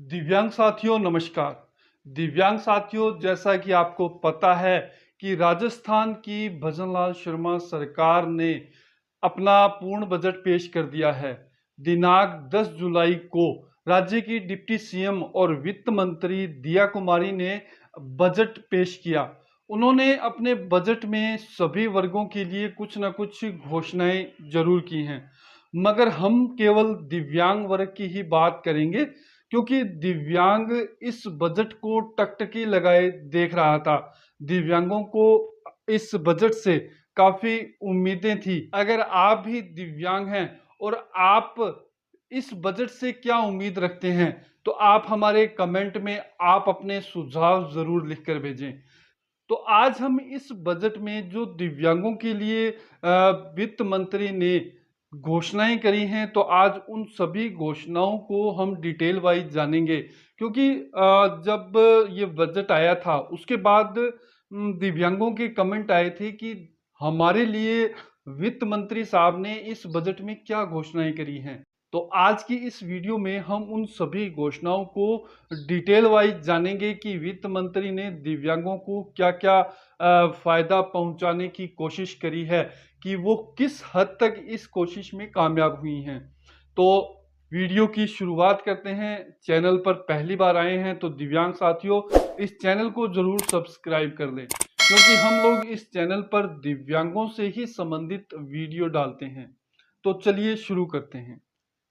दिव्यांग साथियों नमस्कार। दिव्यांग साथियों, जैसा कि आपको पता है कि राजस्थान की भजनलाल शर्मा सरकार ने अपना पूर्ण बजट पेश कर दिया है। दिनांक 10 जुलाई को राज्य की डिप्टी सीएम और वित्त मंत्री दिया कुमारी ने बजट पेश किया। उन्होंने अपने बजट में सभी वर्गों के लिए कुछ न कुछ घोषणाएं जरूर की हैं, मगर हम केवल दिव्यांग वर्ग की ही बात करेंगे, क्योंकि दिव्यांग इस बजट को टकटकी लगाए देख रहा था। दिव्यांगों को इस बजट से काफी उम्मीदें थी। अगर आप भी दिव्यांग हैं और आप इस बजट से क्या उम्मीद रखते हैं, तो आप हमारे कमेंट में आप अपने सुझाव जरूर लिखकर भेजें। तो आज हम इस बजट में जो दिव्यांगों के लिए वित्त मंत्री ने घोषणाएं करी हैं, तो आज उन सभी घोषणाओं को हम डिटेल वाइज जानेंगे। क्योंकि जब ये बजट आया था उसके बाद दिव्यांगों के कमेंट आए थे कि हमारे लिए वित्त मंत्री साहब ने इस बजट में क्या घोषणाएं करी हैं। तो आज की इस वीडियो में हम उन सभी घोषणाओं को डिटेल वाइज जानेंगे कि वित्त मंत्री ने दिव्यांगों को क्या क्या फायदा पहुंचाने की कोशिश करी है, कि वो किस हद तक इस कोशिश में कामयाब हुई हैं। तो वीडियो की शुरुआत करते हैं। चैनल पर पहली बार आए हैं तो दिव्यांग साथियों, इस चैनल को जरूर सब्सक्राइब कर लें, क्योंकि हम लोग इस चैनल पर दिव्यांगों से ही संबंधित वीडियो डालते हैं। तो चलिए शुरू करते हैं।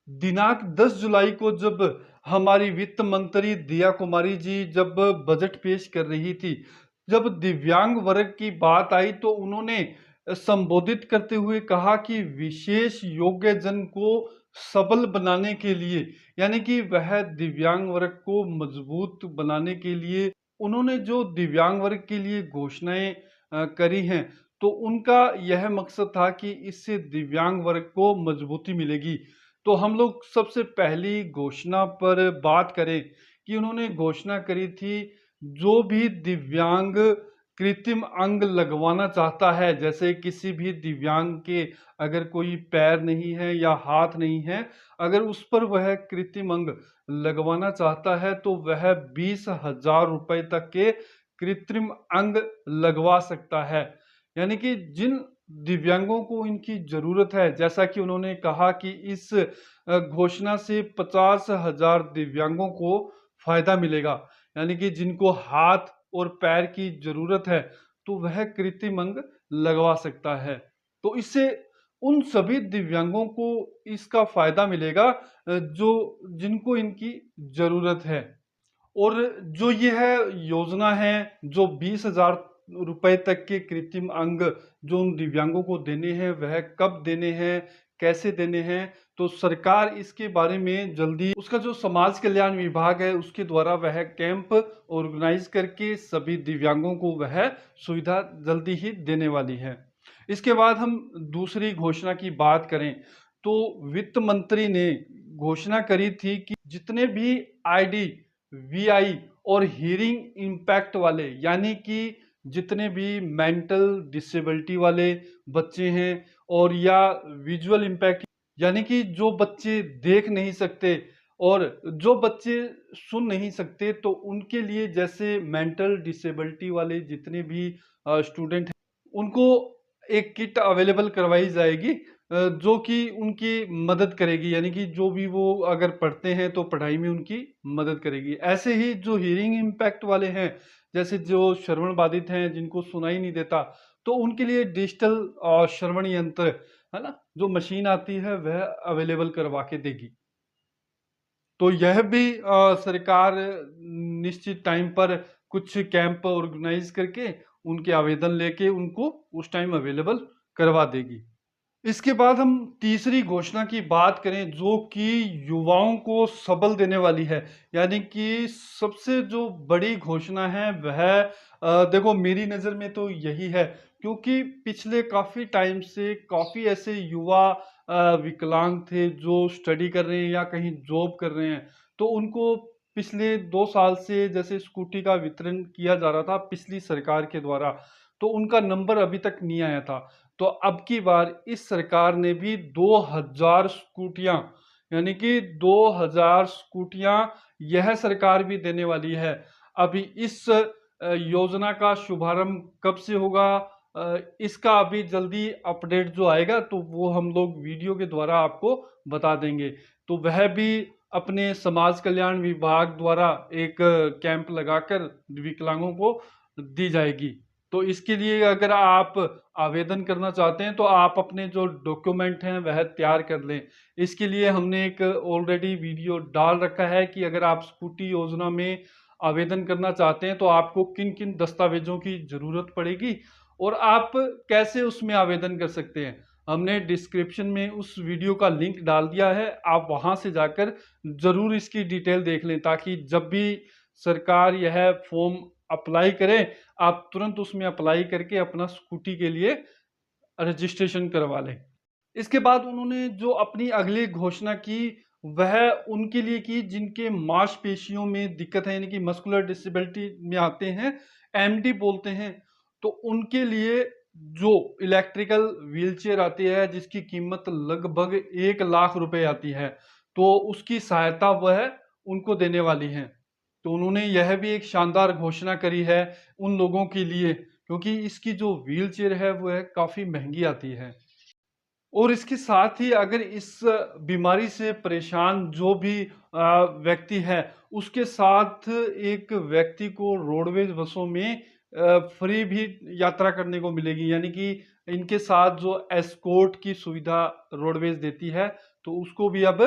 दिनांक 10 जुलाई को जब हमारी वित्त मंत्री दिया कुमारी जी जब बजट पेश कर रही थी, जब दिव्यांग वर्ग की बात आई, तो उन्होंने संबोधित करते हुए कहा कि विशेष योग्य जन को सबल बनाने के लिए, यानी कि वह दिव्यांग वर्ग को मजबूत बनाने के लिए उन्होंने जो दिव्यांग वर्ग के लिए घोषणाएं करी हैं, तो उनका यह मकसद था कि इससे दिव्यांग वर्ग को मजबूती मिलेगी। तो हम लोग सबसे पहली घोषणा पर बात करें कि उन्होंने घोषणा करी थी, जो भी दिव्यांग कृत्रिम अंग लगवाना चाहता है, जैसे किसी भी दिव्यांग के अगर कोई पैर नहीं है या हाथ नहीं है, अगर उस पर वह कृत्रिम अंग लगवाना चाहता है, तो वह 20,000 रुपए तक के कृत्रिम अंग लगवा सकता है। यानी कि जिन दिव्यांगों को इनकी जरूरत है, जैसा कि उन्होंने कहा कि इस घोषणा से 50,000 दिव्यांगों को फायदा मिलेगा, यानी कि जिनको हाथ और पैर की जरूरत है, तो वह कृत्रिम अंग लगवा सकता है। तो इससे उन सभी दिव्यांगों को इसका फायदा मिलेगा जो जिनको इनकी जरूरत है। और जो यह योजना है, जो 20,000 रुपए तक के कृत्रिम अंग जो उन दिव्यांगों को देने हैं, वह कब देने हैं, कैसे देने हैं, तो सरकार इसके बारे में जल्दी उसका जो समाज कल्याण विभाग है उसके द्वारा वह कैंप ऑर्गेनाइज करके सभी दिव्यांगों को वह सुविधा जल्दी ही देने वाली है। इसके बाद हम दूसरी घोषणा की बात करें, तो वित्त मंत्री ने घोषणा करी थी कि जितने भी आईडी, वीआई और हियरिंग इम्पैक्ट वाले, यानी कि जितने भी मेंटल डिसेबिलिटी वाले बच्चे हैं, और या विजुअल इम्पैक्ट, यानी कि जो बच्चे देख नहीं सकते और जो बच्चे सुन नहीं सकते, तो उनके लिए जैसे मेंटल डिसेबिलिटी वाले जितने भी स्टूडेंट हैं, उनको एक किट अवेलेबल करवाई जाएगी जो कि उनकी मदद करेगी, यानी कि जो भी वो अगर पढ़ते हैं तो पढ़ाई में उनकी मदद करेगी। ऐसे ही जो हियरिंग इम्पैक्ट वाले हैं, जैसे जो श्रवण बाधित हैं, जिनको सुनाई नहीं देता, तो उनके लिए डिजिटल श्रवण यंत्र है ना, जो मशीन आती है वह अवेलेबल करवा के देगी। तो यह भी सरकार निश्चित टाइम पर कुछ कैंप ऑर्गेनाइज करके उनके आवेदन लेके उनको उस टाइम अवेलेबल करवा देगी। इसके बाद हम तीसरी घोषणा की बात करें, जो कि युवाओं को सबल देने वाली है, यानी कि सबसे जो बड़ी घोषणा है वह देखो मेरी नज़र में तो यही है, क्योंकि पिछले काफ़ी टाइम से काफ़ी ऐसे युवा विकलांग थे जो स्टडी कर रहे हैं या कहीं जॉब कर रहे हैं, तो उनको पिछले 2 साल से जैसे स्कूटी का वितरण किया जा रहा था पिछली सरकार के द्वारा, तो उनका नंबर अभी तक नहीं आया था। तो अब की बार इस सरकार ने भी 2000 स्कूटियां, यानी कि 2000 स्कूटियां यह सरकार भी देने वाली है। अभी इस योजना का शुभारंभ कब से होगा, इसका अभी जल्दी अपडेट जो आएगा तो वो हम लोग वीडियो के द्वारा आपको बता देंगे। तो वह भी अपने समाज कल्याण विभाग द्वारा एक कैंप लगाकर विकलांगों को दी जाएगी। तो इसके लिए अगर आप आवेदन करना चाहते हैं तो आप अपने जो डॉक्यूमेंट हैं वह तैयार कर लें। इसके लिए हमने एक ऑलरेडी वीडियो डाल रखा है कि अगर आप स्कूटी योजना में आवेदन करना चाहते हैं तो आपको किन किन दस्तावेजों की जरूरत पड़ेगी और आप कैसे उसमें आवेदन कर सकते हैं। हमने डिस्क्रिप्शन में उस वीडियो का लिंक डाल दिया है, आप वहां से जाकर जरूर इसकी डिटेल देख लें ताकि जब भी सरकार यह फॉर्म अप्लाई करे आप तुरंत उसमें अप्लाई करके अपना स्कूटी के लिए रजिस्ट्रेशन करवा लें। इसके बाद उन्होंने जो अपनी अगली घोषणा की वह उनके लिए की जिनके मांसपेशियों में दिक्कत है, यानी कि मस्कुलर डिसेबिलिटी में आते हैं, एमडी बोलते हैं। तो उनके लिए जो इलेक्ट्रिकल व्हीलचेयर आती है जिसकी कीमत लगभग 1 लाख रुपए आती है, तो उसकी सहायता वह उनको देने वाली है। तो उन्होंने यह भी एक शानदार घोषणा करी है उन लोगों के लिए, क्योंकि इसकी जो व्हीलचेयर है वह काफी महंगी आती है। और इसके साथ ही अगर इस बीमारी से परेशान जो भी व्यक्ति है उसके साथ एक व्यक्ति को रोडवेज बसों में फ्री भी यात्रा करने को मिलेगी, यानी कि इनके साथ जो एस्कॉर्ट की सुविधा रोडवेज देती है तो उसको भी अब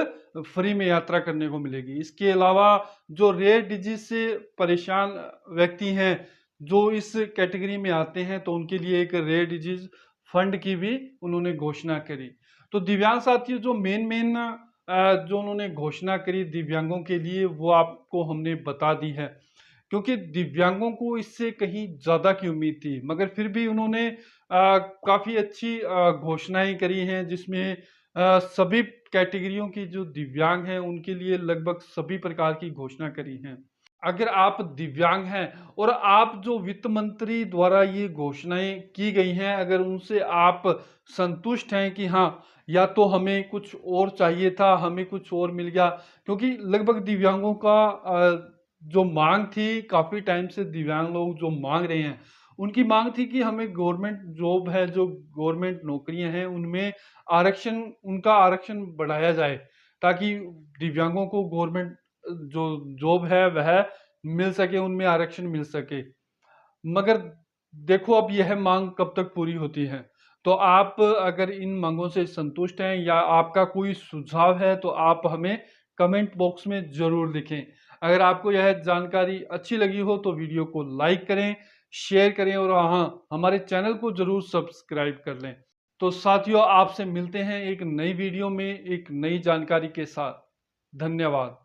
फ्री में यात्रा करने को मिलेगी। इसके अलावा जो रेयर डिजीज से परेशान व्यक्ति हैं जो इस कैटेगरी में आते हैं तो उनके लिए एक रेयर डिजीज फंड की भी उन्होंने घोषणा करी। तो दिव्यांग साथियों जो मेन जो उन्होंने घोषणा करी दिव्यांगों के लिए वो आपको हमने बता दी है, क्योंकि दिव्यांगों को इससे कहीं ज्यादा की उम्मीद थी मगर फिर भी उन्होंने काफी अच्छी घोषणाएं करी हैं जिसमें सभी कैटेगरियों की जो दिव्यांग हैं उनके लिए लगभग सभी प्रकार की घोषणा करी हैं। अगर आप दिव्यांग हैं और आप जो वित्त मंत्री द्वारा ये घोषणाएं की गई हैं अगर उनसे आप संतुष्ट हैं कि हाँ या तो हमें कुछ और चाहिए था हमें कुछ और मिल गया, क्योंकि लगभग दिव्यांगों का जो मांग थी काफी टाइम से दिव्यांग लोग जो मांग रहे हैं उनकी मांग थी कि हमें गवर्नमेंट जॉब है, जो गवर्नमेंट नौकरियां हैं उनमें आरक्षण, उनका आरक्षण बढ़ाया जाए ताकि दिव्यांगों को गवर्नमेंट जो जॉब है वह मिल सके, उनमें आरक्षण मिल सके। मगर देखो अब यह मांग कब तक पूरी होती है। तो आप अगर इन मांगों से संतुष्ट हैं या आपका कोई सुझाव है तो आप हमें कमेंट बॉक्स में जरूर लिखें। अगर आपको यह जानकारी अच्छी लगी हो तो वीडियो को लाइक करें, शेयर करें और हाँ हमारे चैनल को जरूर सब्सक्राइब कर लें। तो साथियों आपसे मिलते हैं एक नई वीडियो में एक नई जानकारी के साथ। धन्यवाद।